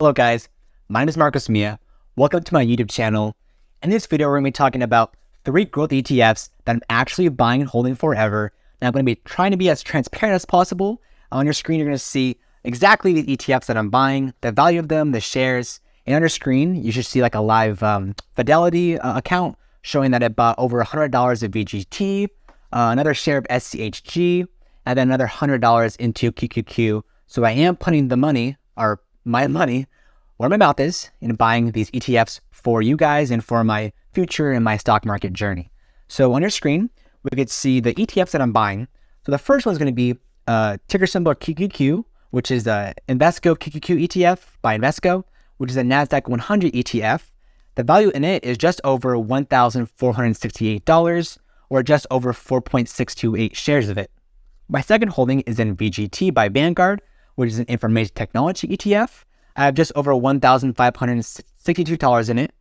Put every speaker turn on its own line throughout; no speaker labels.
Hello guys, my name is Marcus Mia. Welcome to my YouTube channel. In this video, we're going to be talking about 3 growth ETFs that I'm actually buying and holding forever. And I'm going to be trying to be as transparent as possible. On your screen, you're going to see exactly the ETFs that I'm buying, the value of them, the shares. And on your screen, you should see like a live Fidelity account showing that it bought over $100 of VGT, another share of SCHG, and then another $100 into QQQ. So I am putting the money, or my money, where my mouth is, in buying these ETFs for you guys and for my future and my stock market journey. So on your screen, we could see the ETFs that I'm buying. So the first one is going to be ticker symbol QQQ, which is the Invesco QQQ ETF by Invesco, which is a NASDAQ 100 ETF. The value in it is just over $1,468, or just over 4.628 shares of it. My second holding is in VGT by Vanguard, which is an information technology ETF. I have just over $1,562 in it,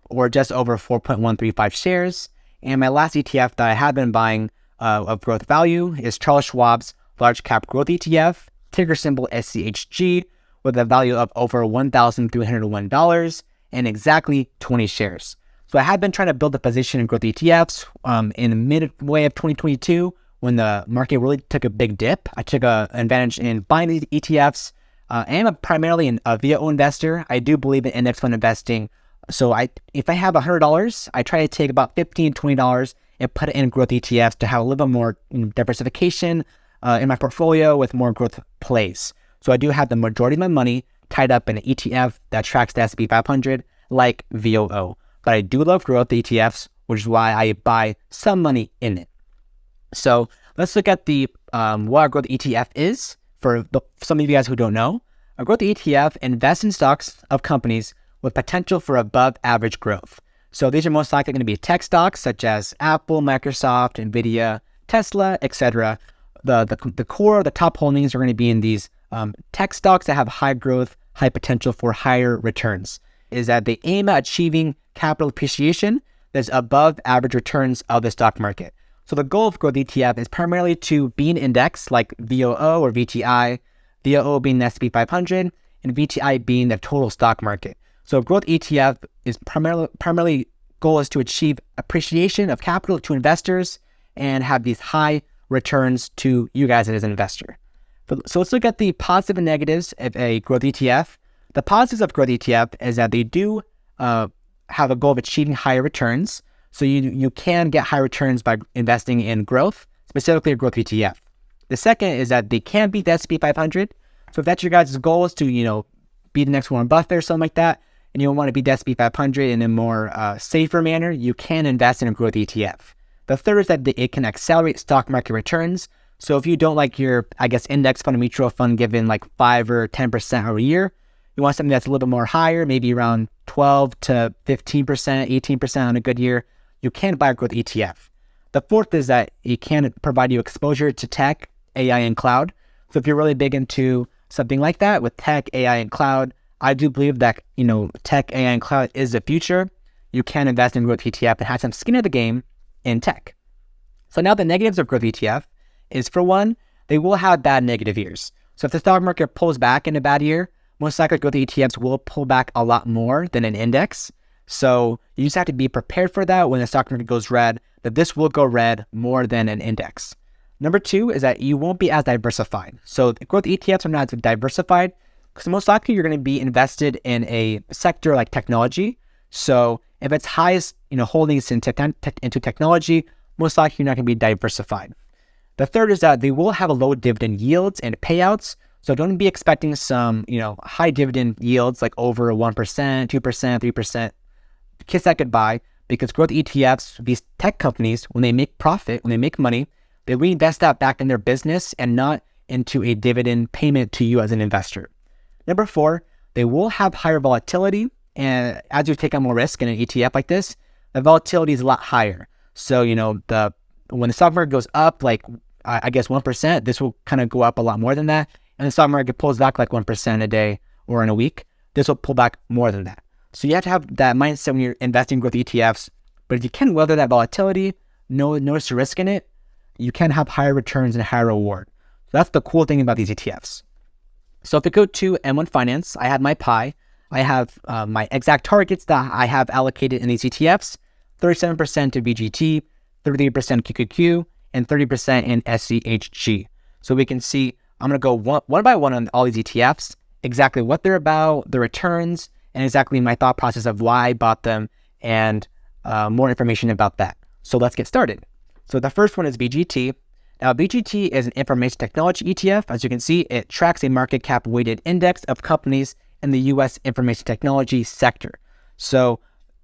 or just over 4.135 shares. And my last ETF that I have been buying of growth value is Charles Schwab's Large Cap Growth ETF, ticker symbol SCHG, with a value of over $1,301 and exactly 20 shares. So I have been trying to build a position in growth ETFs in the midway of 2022 when the market really took a big dip. I took an advantage in buying these ETFs. I am primarily a VO investor. I do believe in index fund investing. So if I have $100, I try to take about $15, $20 and put it in growth ETFs to have a little bit more diversification in my portfolio with more growth plays. So I do have the majority of my money tied up in an ETF that tracks the S&P 500 like VOO. But I do love growth ETFs, which is why I buy some money in it. So let's look at the what a growth ETF is. For some of you guys who don't know, a growth ETF invests in stocks of companies with potential for above average growth. So these are most likely going to be tech stocks such as Apple, Microsoft, Nvidia, Tesla, etc. The core, the top holdings are going to be in these tech stocks that have high growth, high potential for higher returns. Is that they aim at achieving capital appreciation that's above average returns of the stock market. So the goal of growth ETF is primarily to be an index like VOO or VTI, VOO being the S&P 500, and VTI being the total stock market. So growth ETF is primarily goal is to achieve appreciation of capital to investors and have these high returns to you guys as an investor. So let's look at the positive and negatives of a growth ETF. The positives of growth ETF is that they do have a goal of achieving higher returns. So you can get high returns by investing in growth, specifically a growth ETF. The second is that they can beat the S&P 500. So if that's your guys' goal is to, be the next Warren Buffett or something like that, and you want to beat the S&P 500 in a more safer manner, you can invest in a growth ETF. The third is that it can accelerate stock market returns. So if you don't like your, index fund or mutual fund given like 5 or 10% over a year, you want something that's a little bit more higher, maybe around 12 to 15%, 18% on a good year, you can buy a growth ETF. The fourth is that it can provide you exposure to tech, AI, and cloud. So if you're really big into something like that with tech, AI, and cloud, I do believe that, tech, AI, and cloud is the future. You can invest in growth ETF and have some skin in the game in tech. So now the negatives of growth ETF is, for one, they will have bad negative years. So if the stock market pulls back in a bad year, most likely growth ETFs will pull back a lot more than an index. So you just have to be prepared for that when the stock market goes red, that this will go red more than an index. Number two is that you won't be as diversified. So the growth ETFs are not as diversified because most likely you're going to be invested in a sector like technology. So if it's highest, holdings into technology, most likely you're not going to be diversified. The third is that they will have a low dividend yields and payouts. So don't be expecting some, high dividend yields like over 1%, 2%, 3%. Kiss that goodbye, because growth ETFs, these tech companies, when they make profit, when they make money, they reinvest that back in their business and not into a dividend payment to you as an investor. Number four, they will have higher volatility. And as you take on more risk in an ETF like this, the volatility is a lot higher. So, when the stock market goes up, like 1%, this will kind of go up a lot more than that. And the stock market pulls back like 1% a day or in a week, this will pull back more than that. So you have to have that mindset when you're investing in growth ETFs. But if you can weather that volatility, notice the risk in it, you can have higher returns and higher reward. So that's the cool thing about these ETFs. So if you go to M1 Finance, I have my PI. I have my exact targets that I have allocated in these ETFs, 37% to BGT, 33% QQQ, and 30% in SCHG. So we can see, I'm going to go one by one on all these ETFs, exactly what they're about, the returns, and exactly my thought process of why I bought them, and more information about that. So let's get started. So the first one is BGT. Now, BGT is an information technology ETF. As you can see, it tracks a market cap weighted index of companies in the U.S. information technology sector. So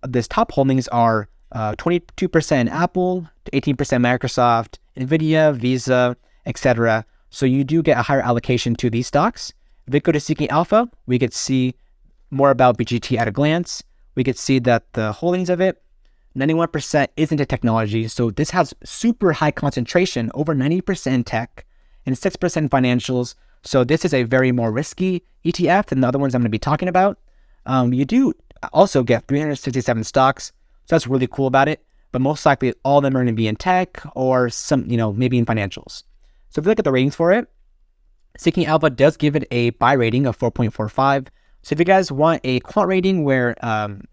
these top holdings are 22% Apple, 18% Microsoft, NVIDIA, Visa, etc. So you do get a higher allocation to these stocks. If we go to Seeking Alpha, we could see more about BGT at a glance. We could see that the holdings of it, 91% is into technology. So this has super high concentration, over 90% in tech and 6% financials. So this is a very more risky ETF than the other ones I'm going to be talking about. You do also get 367 stocks. So that's really cool about it. But most likely all of them are going to be in tech or some, maybe in financials. So if you look at the ratings for it, Seeking Alpha does give it a buy rating of 4.45. So if you guys want a quant rating where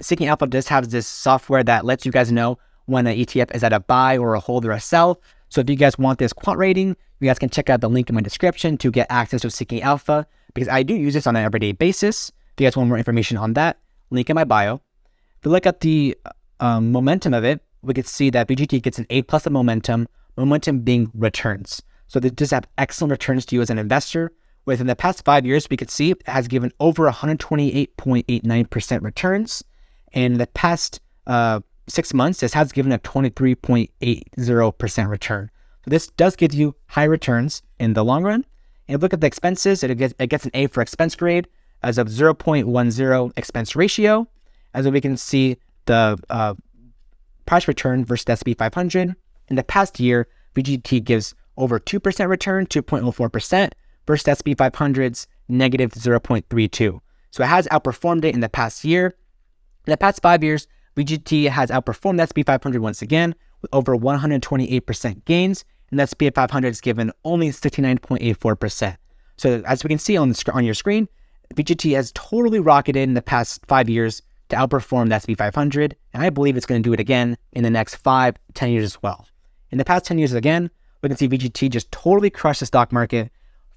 Seeking Alpha does have this software that lets you guys know when an ETF is at a buy or a hold or a sell. So if you guys want this quant rating, you guys can check out the link in my description to get access to Seeking Alpha, because I do use this on an everyday basis. If you guys want more information on that, link in my bio. If you look at the momentum of it, we could see that BGT gets an A+ of momentum being returns. So it does have excellent returns to you as an investor. Within the past 5 years, we could see it has given over 128.89% returns. And in the past 6 months, this has given a 23.80% return. So this does give you high returns in the long run. And if you look at the expenses, it gets an A for expense grade as of 0.10 expense ratio. As we can see, the price return versus the S&P 500. In the past year, BGT gives over 2% return, 2.04%, versus the S&P 500's negative 0.32. So it has outperformed it in the past year. In the past 5 years, BGT has outperformed the S&P 500 once again with over 128% gains, and the S&P 500 is given only 69.84%. So as we can see on your screen, BGT has totally rocketed in the past 5 years to outperform the S&P 500, and I believe it's going to do it again in the next 5-10 years as well. In the past 10 years again, we can see BGT just totally crushed the stock market,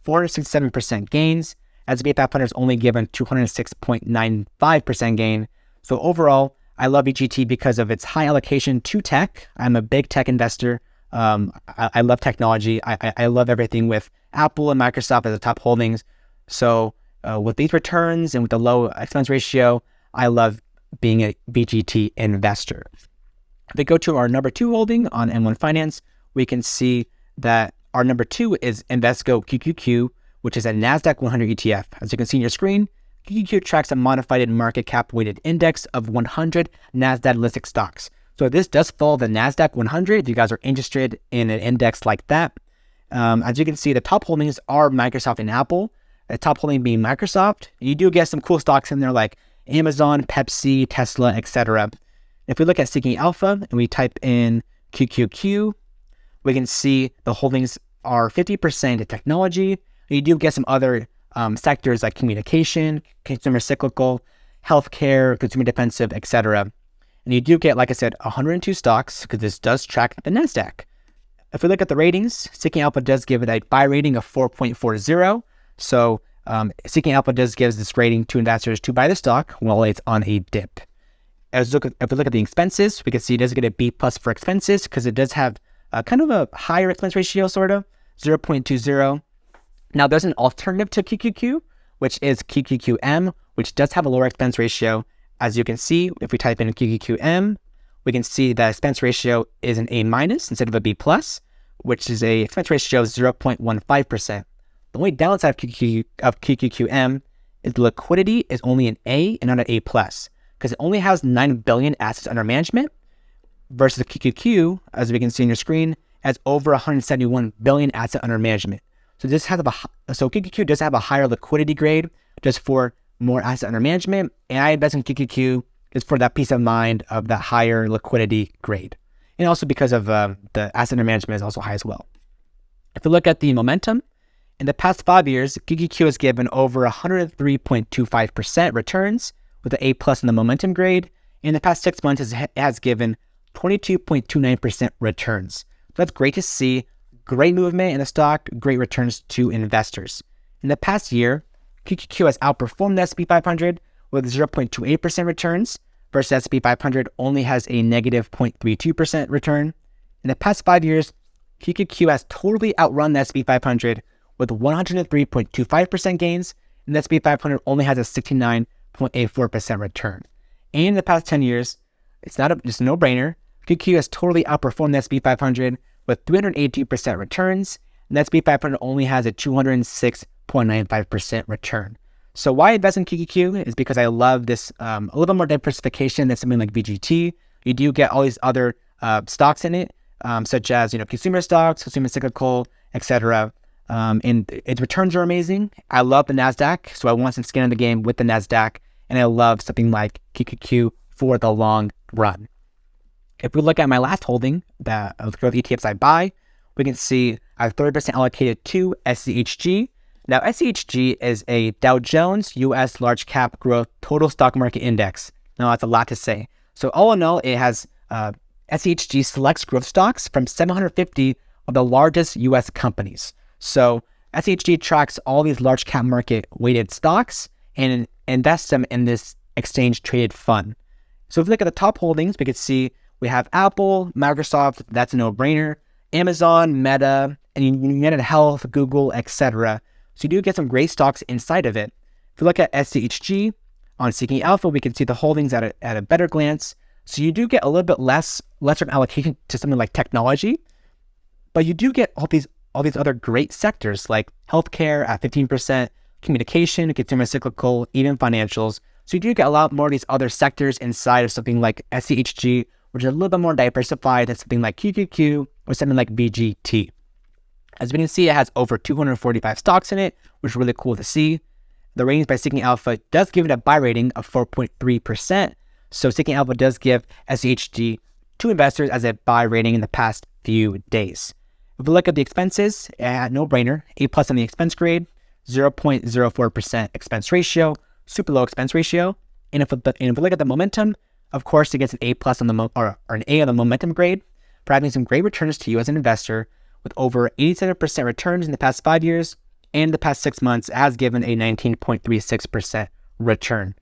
467% gains. S&P 500 is only given 206.95% gain. So overall, I love BGT because of its high allocation to tech. I'm a big tech investor. I love technology. I love everything with Apple and Microsoft as the top holdings. So with these returns and with the low expense ratio, I love being a BGT investor. If we go to our number 2 holding on M1 Finance, we can see that our number 2 is Invesco QQQ, which is a NASDAQ 100 ETF. As you can see on your screen, QQQ tracks a modified market cap weighted index of 100 NASDAQ listed stocks. So this does follow the NASDAQ 100 if you guys are interested in an index like that. As you can see, the top holdings are Microsoft and Apple, the top holding being Microsoft. You do get some cool stocks in there like Amazon, Pepsi, Tesla, etc. If we look at Seeking Alpha and we type in QQQ, we can see the holdings are 50% in technology. You do get some other sectors like communication, consumer cyclical, healthcare, consumer defensive, etc. And you do get, like I said, 102 stocks because this does track the NASDAQ. If we look at the ratings, Seeking Alpha does give it a buy rating of 4.40. So Seeking Alpha does give this rating to investors to buy the stock while it's on a dip. If we look at the expenses, we can see it does get a B+ for expenses because it does have kind of a higher expense ratio, sort of, 0.20. Now, there's an alternative to QQQ, which is QQQM, which does have a lower expense ratio. As you can see, if we type in QQQM, we can see that expense ratio is an A- instead of a B+, which is a expense ratio of 0.15%. The only downside of QQQM is the liquidity is only an A and not an A+, because it only has 9 billion assets under management, versus the QQQ, as we can see on your screen, has over 171 billion assets under management. So QQQ does have a higher liquidity grade just for more asset under management, and I invest in QQQ is for that peace of mind of that higher liquidity grade, and also because of the asset under management is also high as well. If we look at the momentum, in the past 5 years, QQQ has given over 103.25% returns, with an A plus in the momentum grade. In the past 6 months, it has given 22.29% returns. So that's great to see. Great movement in the stock, great returns to investors. In the past year, QQQ has outperformed the S&P 500 with 0.28% returns versus S&P 500 only has a negative 0.32% return. In the past 5 years, QQQ has totally outrun the S&P 500 with 103.25% gains, and the S&P 500 only has a 69.84% return. And in the past 10 years, it's a no-brainer. QQQ has totally outperformed the S&P 500 with 382% returns, and the S&P 500 only has a 206.95% return. So why invest in QQQ is because I love this a little more diversification than something like VGT. You do get all these other stocks in it, such as consumer stocks, consumer cyclical, etc. And its returns are amazing. I love the NASDAQ, so I want some skin in the game with the NASDAQ, and I love something like QQQ for the long run. If we look at my last holding, the growth ETFs I buy, we can see I have 30% allocated to SCHG. Now, SCHG is a Dow Jones U.S. Large Cap Growth Total Stock Market Index. Now, that's a lot to say. So all in all, it has SCHG selects growth stocks from 750 of the largest U.S. companies. So SCHG tracks all these large cap market weighted stocks and invests them in this exchange traded fund. So if we look at the top holdings, we can see we have Apple, Microsoft, that's a no-brainer, Amazon, Meta, and United Health, Google, etc. So you do get some great stocks inside of it. If you look at SCHG on Seeking Alpha, we can see the holdings at a better glance. So you do get a little bit lesser allocation to something like technology, but you do get all these other great sectors like healthcare at 15%, communication, consumer cyclical, even financials. So you do get a lot more of these other sectors inside of something like SCHG, which is a little bit more diversified than something like QQQ or something like VGT. As we can see, it has over 245 stocks in it, which is really cool to see. The ratings by Seeking Alpha does give it a buy rating of 4.3%. So Seeking Alpha does give SCHG to investors as a buy rating in the past few days. If we look at the expenses, no-brainer, A plus on the expense grade, 0.04% expense ratio, super low expense ratio. And if we look at the momentum, of course, it gets an A plus on or an A on the momentum grade for having some great returns to you as an investor, with over 87% returns in the past 5 years, and the past 6 months it has given a 19.36% return.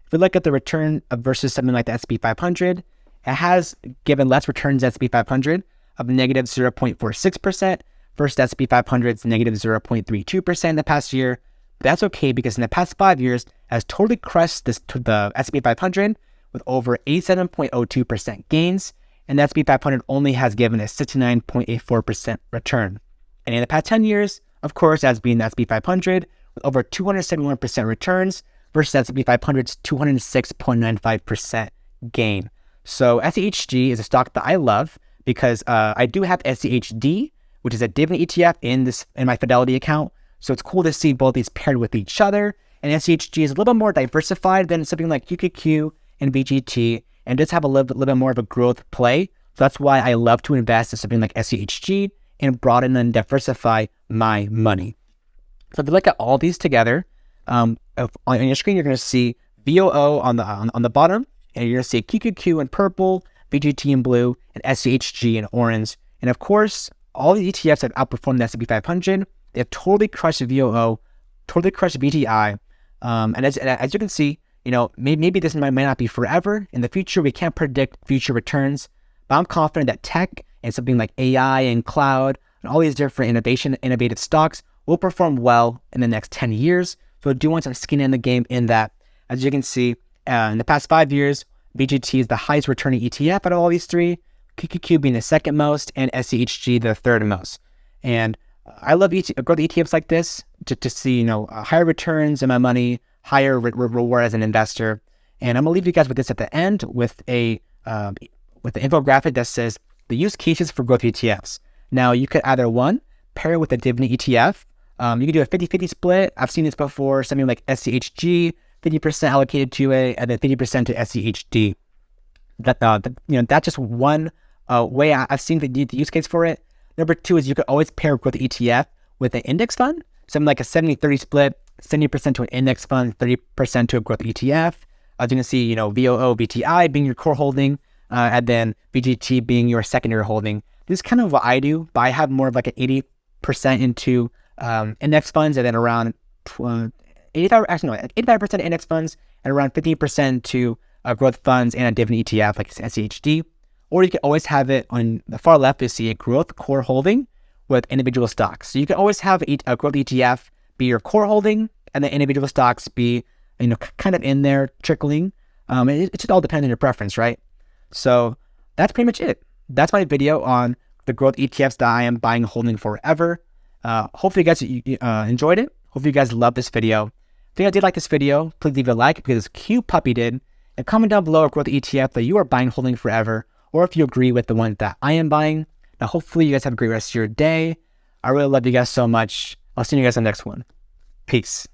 If we look at the return versus something like the S&P 500, it has given less returns than S&P 500 of negative 0.46% versus the S&P 500's negative 0.32% in the past year. But that's okay because in the past 5 years, it has totally crushed the S&P 500 with over 87.02% gains, and the S&P 500 only has given a 69.84% return. And in the past 10 years, of course, it has been the S&P 500 with over 271% returns versus S&P 500's 206.95% gain. So SCHG is a stock that I love because I do have SCHD, which is a dividend ETF in my Fidelity account. So it's cool to see both these paired with each other. And SCHG is a little bit more diversified than something like QQQ and VGT, and does have a little bit more of a growth play. So that's why I love to invest in something like SCHG and broaden and diversify my money. So if you look at all these together, on your screen, you're going to see VOO on the bottom, and you're going to see QQQ in purple, VGT in blue, and SCHG in orange. And of course, all the ETFs have outperformed the S&P 500. They have totally crushed VOO, totally crushed VTI. And as you can see, maybe this might not be forever. In the future, we can't predict future returns, but I'm confident that tech and something like AI and cloud and all these different innovative stocks will perform well in the next 10 years. So I do want some skin in the game in that. As you can see, in the past 5 years, VGT is the highest returning ETF out of all these three, QQQ being the second most, and SCHG the third most. And I love growth ETFs like this to see higher returns in my money, higher reward as an investor. And I'm gonna leave you guys with this at the end with the infographic that says the use cases for growth ETFs. Now you could either pair it with a dividend ETF. You could do a 50-50 split. I've seen this before, something like SCHG, 50% allocated to it, and then 50% to SCHD. That's just one way I've seen the use case for it. Number two is you could always pair growth ETF with an index fund, something like a 70-30 split, 70% to an index fund, 30% to a growth ETF. As you can see, you know, VOO, VTI being your core holding, and then VGT being your secondary holding. This is kind of what I do, but I have more of like an 80% into index funds, and then around 85% index funds, and around 15% to growth funds and a dividend ETF like SCHD. Or you can always have it on the far left, you see a growth core holding with individual stocks. So you can always have a growth ETF be your core holding, and the individual stocks be, you know, kind of in there trickling. It should all depend on your preference, right? So that's pretty much it. That's my video on the growth ETFs that I am buying and holding forever. Hopefully you guys enjoyed it. Hopefully you guys loved this video. If you guys did like this video, please leave a like because this cute puppy did. And comment down below a growth ETF that you are buying and holding forever, or if you agree with the one that I am buying. Now, hopefully you guys have a great rest of your day. I really love you guys so much. I'll see you guys on the next one. Peace.